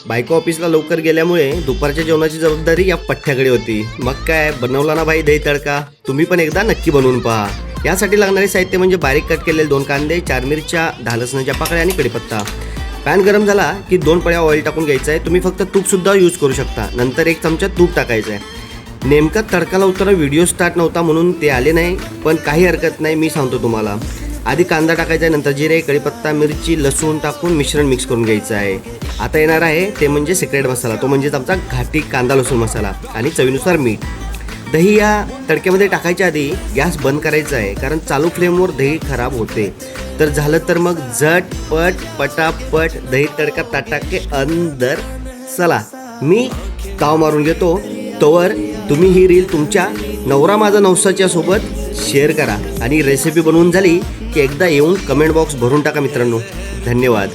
बायको ऑफिसला लवकर गेल्यामुळे दुपारच्या जेवणाची जबाबदारी या पठ्ठ्याकडे होती. मग काय बनवला ना भाई दही तडका. तुम्ही पण एकदा नक्की बनवून पहा. यासाठी लागणारे साहित्य म्हणजे बारीक कट केलेले 2 कांदे, 4 मिरच्या, 10 लसणाच्या पाकळ्या आणि कढीपत्ता. पॅन गरम झाला की 2 पळ्या ऑइल टाकून घ्यायचं आहे. तुम्ही फक्त तूपसुद्धा यूज करू शकता. नंतर 1 चमचा तूप टाकायचं आहे. नेमका तडका लावताना व्हिडिओ स्टार्ट नव्हता म्हणून ते आले नाही, पण काही हरकत नाही, मी सांगतो तुम्हाला. आधी कांदा टाकायचा आहे, नंतर जिरे, कढीपत्ता, मिरची, लसूण टाकून मिश्रण मिक्स करून घ्यायचं आहे. आता येणार आहे ते म्हणजे सिक्रेट मसाला, तो म्हणजेच आमचा घाटी कांदा लसूण मसाला आणि चवीनुसार मीठ. दही या तडक्यामध्ये टाकायच्या आधी गॅस बंद करायचा आहे, कारण चालू फ्लेमवर दही खराब होते. तर झालं तर मग झटपट पटापट दही तडका ताटाके अंदर. चला मी ताव मारून घेतो. तोवर तुम्ही ही रील तुमच्या नवरा माझा नवसाच्या सोबत शेअर करा आणि रेसिपी बनवून झाली की एकदा येऊन कमेंट बॉक्स भरून टाका मित्रांनो. धन्यवाद.